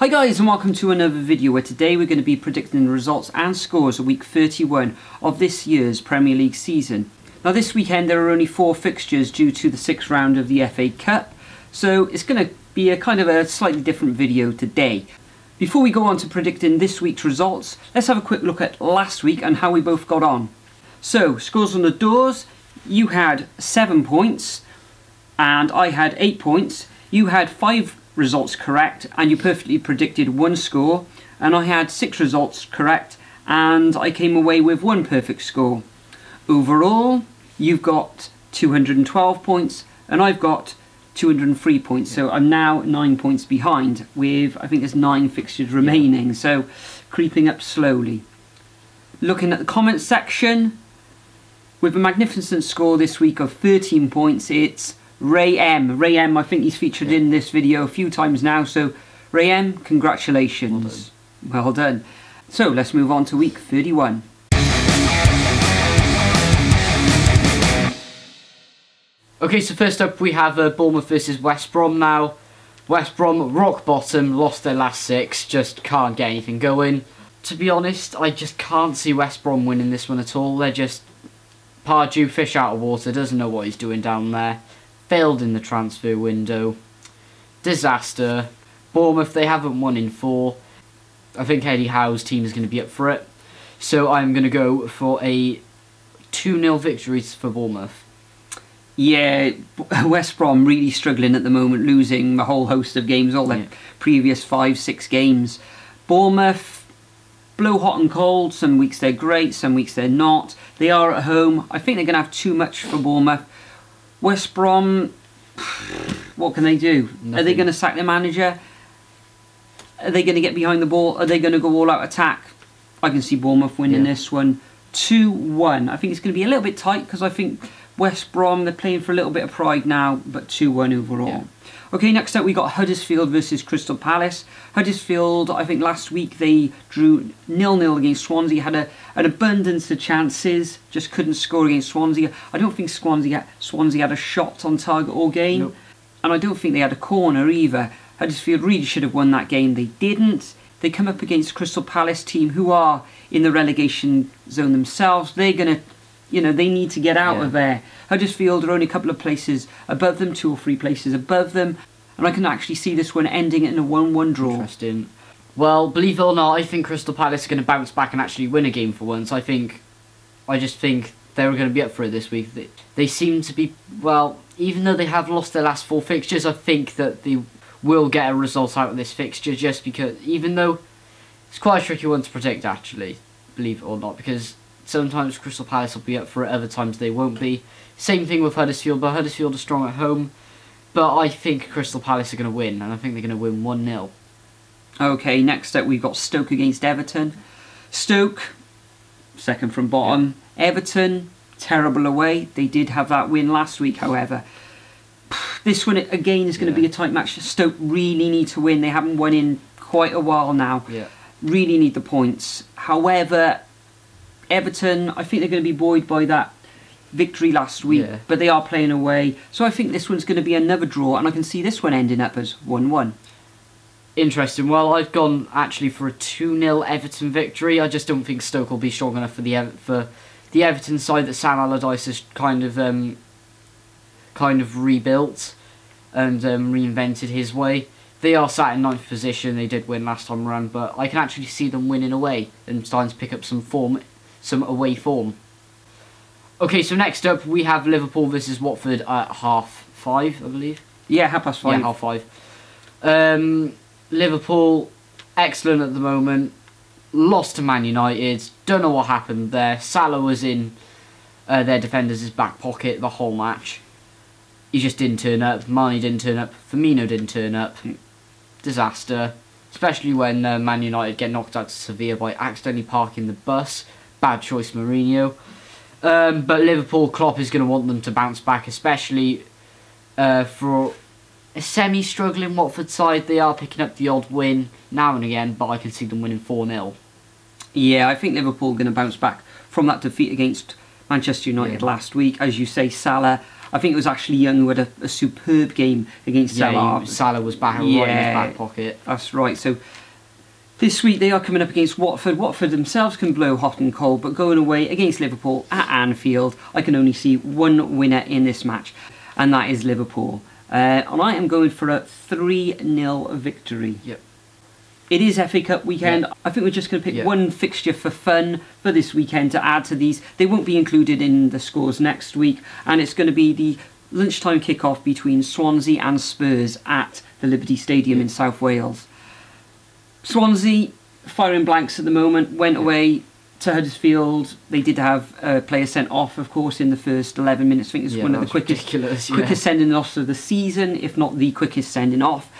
Hi guys, and welcome to another video where today we're going to be predicting the results and scores of week 31 of this year's Premier League season. Now this weekend there are only 4 fixtures due to the 6th round of the FA Cup, so it's going to be a kind of a slightly different video today. Before we go on to predicting this week's results, let's have a quick look at last week and how we both got on. So, scores on the doors, you had 7 points and I had 8 points. You had 5 results correct and you perfectly predicted 1 score, and I had 6 results correct and I came away with 1 perfect score. Overall you've got 212 points and I've got 203 points, so I'm now 9 points behind with, I think there's 9 fixtures remaining, so creeping up slowly. Looking at the comments section, with a magnificent score this week of 13 points, it's Ray M. Ray M, I think he's featured in this video a few times now, so Ray M, congratulations. Well done. So let's move on to week 31. Okay, so first up we have Bournemouth versus West Brom now. West Brom, rock bottom, lost their last 6, just can't get anything going. To be honest, I just can't see West Brom winning this one at all. They're just Pardew, fish out of water, doesn't know what he's doing down there. Failed in the transfer window. Disaster. Bournemouth, they haven't won in 4. I think Eddie Howe's team is going to be up for it. So I'm going to go for a 2-0 victory for Bournemouth. Yeah, West Brom really struggling at the moment, losing a whole host of games, all their previous 5-6 games. Bournemouth, blow hot and cold, some weeks they're great, some weeks they're not. They are at home. I think they're going to have too much for Bournemouth. West Brom, what can they do? Nothing. Are they going to sack their manager? Are they going to get behind the ball? Are they going to go all out attack? I can see Bournemouth winning this one 2-1. I think it's going to be a little bit tight because I think West Brom, they're playing for a little bit of pride now, but 2-1 overall. Yeah. Okay, next up we got Huddersfield versus Crystal Palace. Huddersfield, I think last week they drew 0-0 against Swansea, had an abundance of chances, just couldn't score against Swansea. I don't think Swansea had a shot on target all game, nope. And I don't think they had a corner either. Huddersfield really should have won that game, they didn't. They come up against Crystal Palace team who are in the relegation zone themselves. They're going to, they need to get out of there. Huddersfield are only a couple of places above them, 2 or 3 places above them. And I can actually see this one ending in a 1-1 draw. Interesting. Well, believe it or not, I think Crystal Palace are going to bounce back and actually win a game for once. I just think they're going to be up for it this week. They seem to be, well, even though they have lost their last 4 fixtures, I think that they will get a result out of this fixture, just because, even though it's quite a tricky one to predict actually, believe it or not, because sometimes Crystal Palace will be up for it, other times they won't be. Same thing with Huddersfield, but Huddersfield are strong at home. But I think Crystal Palace are going to win, and I think they're going to win 1-0. Okay, next up we've got Stoke against Everton. Stoke, second from bottom. Yeah. Everton, terrible away. They did have that win last week, however. This one, again, is going to be a tight match. Stoke really need to win. They haven't won in quite a while now. Yeah. Really need the points. However, Everton, I think they're going to be buoyed by that victory last week, but they are playing away. So I think this one's going to be another draw, and I can see this one ending up as 1-1. Interesting. Well, I've gone actually for a 2-0 Everton victory. I just don't think Stoke will be strong enough for the Everton side that Sam Allardyce has kind of rebuilt and reinvented his way. They are sat in 9th position. They did win last time around, but I can actually see them winning away and starting to pick up some away form. Okay, so next up we have Liverpool versus Watford at 5:30, I believe. Yeah, 5:30. Yeah, 5:30. Liverpool, excellent at the moment. Lost to Man United. Don't know what happened there. Salah was in their defenders' back pocket the whole match. He just didn't turn up. Mane didn't turn up. Firmino didn't turn up. Disaster. Especially when Man United get knocked out to Sevilla by accidentally parking the bus. Bad choice, Mourinho. But Liverpool, Klopp is going to want them to bounce back, especially for a semi-struggling Watford side. They are picking up the odd win now and again, but I can see them winning 4-0. Yeah, I think Liverpool are going to bounce back from that defeat against Manchester United last week. As you say, Salah, I think it was actually Young who had a superb game against Salah. Salah was back right in his back pocket. That's right. So this week they are coming up against Watford. Watford themselves can blow hot and cold, but going away against Liverpool at Anfield, I can only see one winner in this match, and that is Liverpool. And I am going for a 3-0 victory. Yep. It is FA Cup weekend. I think we're just going to pick one fixture for fun for this weekend to add to these. They won't be included in the scores next week, and it's going to be the lunchtime kick-off between Swansea and Spurs at the Liberty Stadium in South Wales. Swansea, firing blanks at the moment, went away to Huddersfield. They did have a player sent off, of course, in the first 11 minutes. I think it's one of the quickest sending offs of the season, if not the quickest sending off.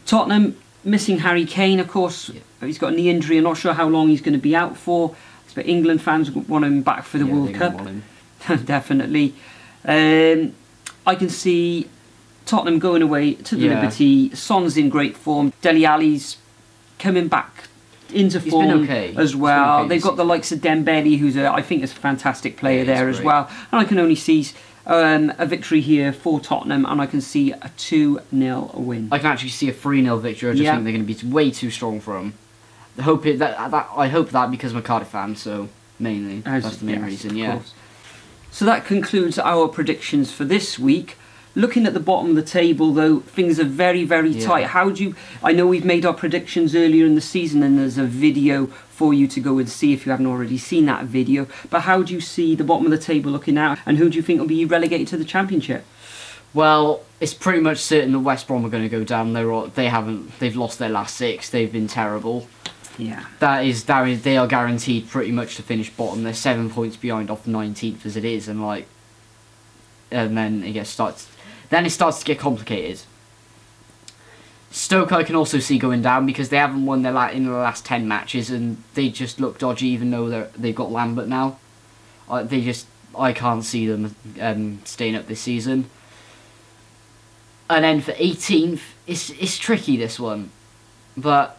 Tottenham, missing Harry Kane, of course. He's got a knee injury. I'm not sure how long he's going to be out for. But England fans want him back for the World Cup. Definitely. I can see Tottenham going away to the Liberty. Son's in great form. Dele Alli's coming back into form as well. They've got the likes of Dembele, who's I think is a fantastic player there as well. And I can only see a victory here for Tottenham, and I can see a 2-0 win. I can actually see a 3-0 victory. I just think they're going to be way too strong for them. I hope that because I'm a Cardiff fan, so mainly that's the main reason. Yeah. So that concludes our predictions for this week. Looking at the bottom of the table, though, things are very, very tight. I know we've made our predictions earlier in the season, and there's a video for you to go and see if you haven't already seen that video. But how do you see the bottom of the table looking out, and who do you think will be relegated to the Championship? Well, it's pretty much certain that West Brom are going to go down. They've lost their last 6. They've been terrible. Yeah. They are guaranteed pretty much to finish bottom. They're 7 points behind off 19th as it is, and then it starts to get complicated. Stoke I can also see going down because they haven't won in the last 10 matches, and they just look dodgy even though they've got Lambert now. I can't see them staying up this season. And then for 18th, it's tricky, this one, but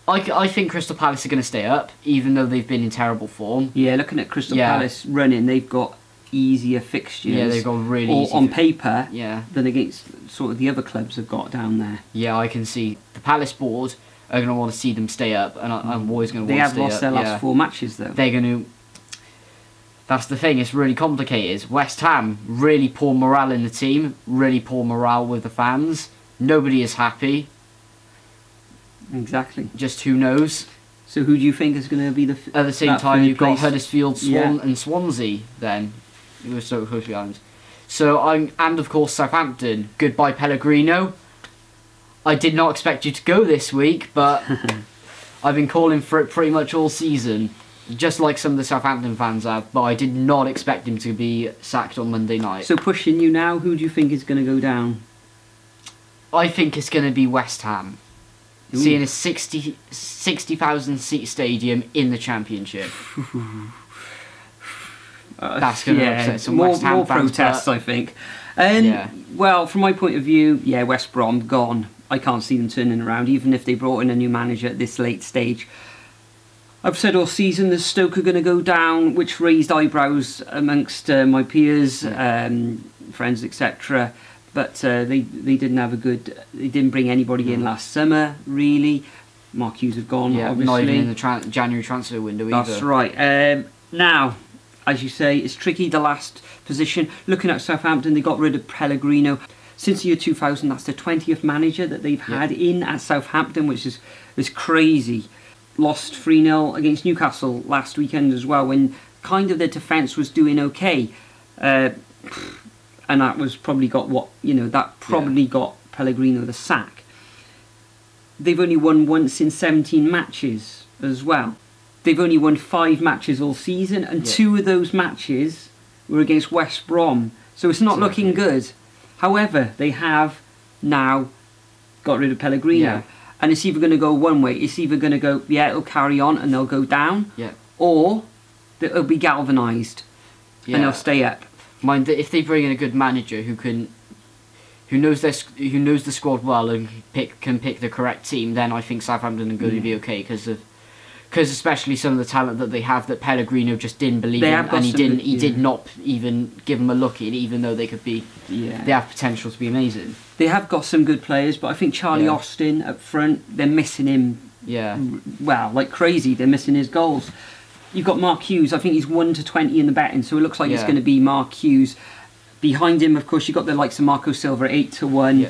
I think Crystal Palace are going to stay up even though they've been in terrible form. Yeah, looking at Crystal Palace running, they've got easier fixtures. Yeah, they've got really easy on paper than against sort of the other clubs have got down there. Yeah, I can see the Palace board are going to want to see them stay up, and I'm always going to want to stay up. They have lost their last 4 matches, though. They're going to... That's the thing, it's really complicated. West Ham, really poor morale in the team, really poor morale with the fans. Nobody is happy. Exactly. Just who knows? So who do you think is going to be the... At the same time, you've got Huddersfield, and Swansea, then. Who are so close behind. So, and of course Southampton. Goodbye Pellegrino. I did not expect you to go this week, but I've been calling for it pretty much all season. Just like some of the Southampton fans have, but I did not expect him to be sacked on Monday night. So pushing you now, who do you think is going to go down? I think it's going to be West Ham. Ooh. Seeing a 60,000 seat stadium in the Championship. That's going to upset some West Ham fans. Protests, I think. Well, from my point of view, West Brom, gone. I can't see them turning around, even if they brought in a new manager at this late stage. I've said all season that Stoke are going to go down, which raised eyebrows amongst my peers, friends, etc. But they didn't have they didn't bring anybody in last summer, really. Mark Hughes have gone, obviously. Not even in the January transfer window either. That's right. Now, as you say, it's tricky, the last position. Looking at Southampton, they got rid of Pellegrino. Since the year 2000, that's the 20th manager that they've had in at Southampton, which is crazy. Lost 3-0 against Newcastle last weekend as well, when kind of their defence was doing okay. And that was probably got got Pellegrino the sack. They've only won once in 17 matches as well. They've only won 5 matches all season, and 2 of those matches were against West Brom. So it's not looking good. However, they have now got rid of Pellegrino. Yeah. And it's either going to go one way. It's either going to go, it'll carry on and they'll go down. Yeah. Or it'll be galvanised and they'll stay up. Mind that if they bring in a good manager who knows the squad well and can pick the correct team, then I think Southampton are going to be okay because because especially some of the talent that they have that Pellegrino just didn't believe They in, have got and he some didn't. good- He yeah. did not even give them a look in, even though they could be. Yeah. They have potential to be amazing. They have got some good players, but I think Charlie Yeah. Austin up front, they're missing him. Yeah. Well, like crazy. They're missing his goals. You've got Mark Hughes. I think he's 1 to 20 in the betting, so it looks like it's Yeah. going to be Mark Hughes. Behind him, of course, you've got the likes of Marco Silva at 8 to 1. Yeah.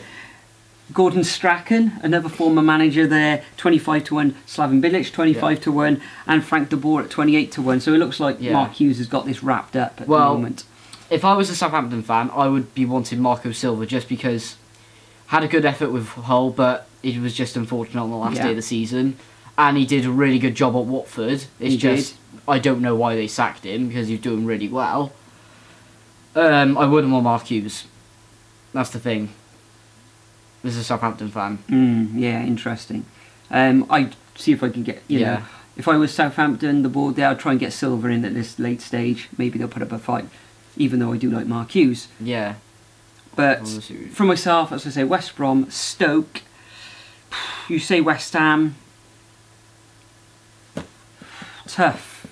Gordon Strachan, another former manager there, 25 to 1. Slaven Bilic, 25 to 1. And Frank de Boer at 28 to 1. So it looks like Yeah. Mark Hughes has got this wrapped up at the Well, moment. If I was a Southampton fan, I would be wanting Marco Silva just because had a good effort with Hull, but it was just unfortunate on the last Yeah. day of the season. And he did a really good job at Watford. It's He just I don't know why they sacked him because he's doing really well. I wouldn't want Mark Hughes. That's the thing. As a Southampton fan. Yeah, interesting. I'd see if I can get, you Yeah. know, if I was Southampton, the board there, I'd try and get Silver in at this late stage. Maybe they'll put up a fight, even though I do like Mark Hughes. Yeah. But Honestly. for myself, as I say, West Brom, Stoke, you say West Ham, tough.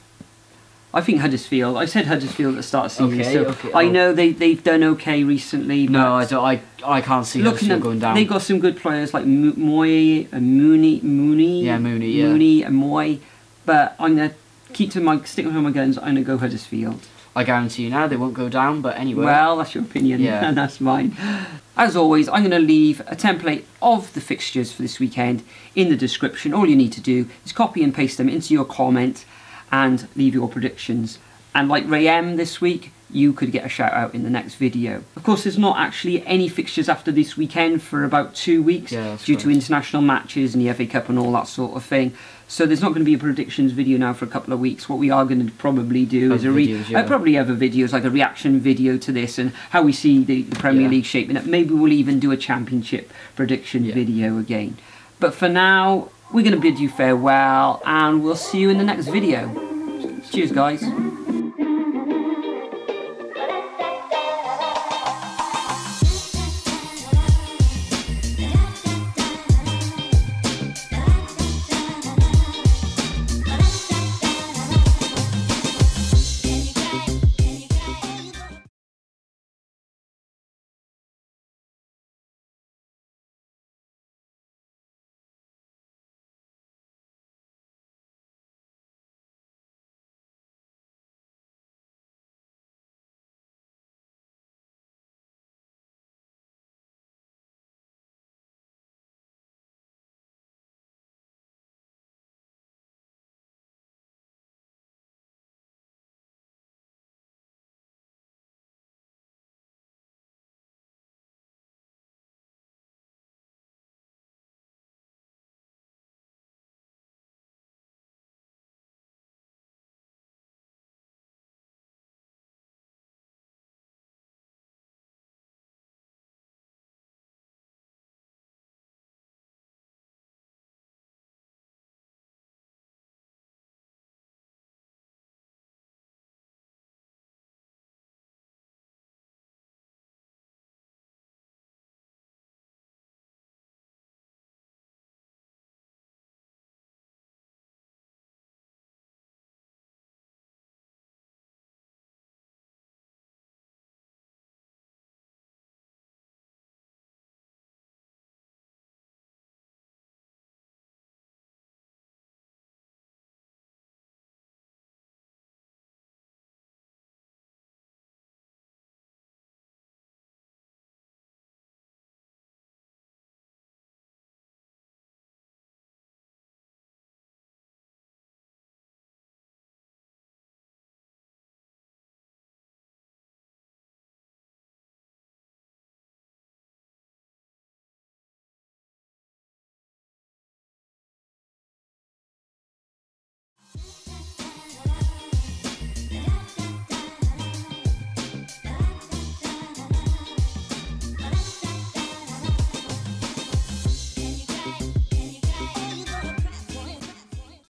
I think Huddersfield. I said Huddersfield at the start of the season, Okay, so okay, I know they've done okay recently. No, I but don't. I can't see looking Huddersfield at going down. they've got some good players like Moy and Mooney. Yeah, Mooney, yeah. Mooney and Moy. But I'm gonna stick with my guns. I'm gonna go Huddersfield. I guarantee you now they won't go down. But anyway. Well, that's your opinion, Yeah. and that's mine. As always, I'm going to leave a template of the fixtures for this weekend in the description. All you need to do is copy and paste them into your comment and leave your predictions. And like Ray M this week, you could get a shout out in the next video. Of course, there's not actually any fixtures after this weekend for about 2 weeks Yeah, that's due to correct. international matches and the FA Cup and all that sort of thing. So there's not going to be a predictions video now for a couple of weeks. What we are going to probably do is videos, yeah. probably other videos, like a reaction video to this and how we see the Premier Yeah. League shaping up. Maybe we'll even do a championship prediction Yeah. video again. But for now, we're going to bid you farewell and we'll see you in the next video. Cheers, guys.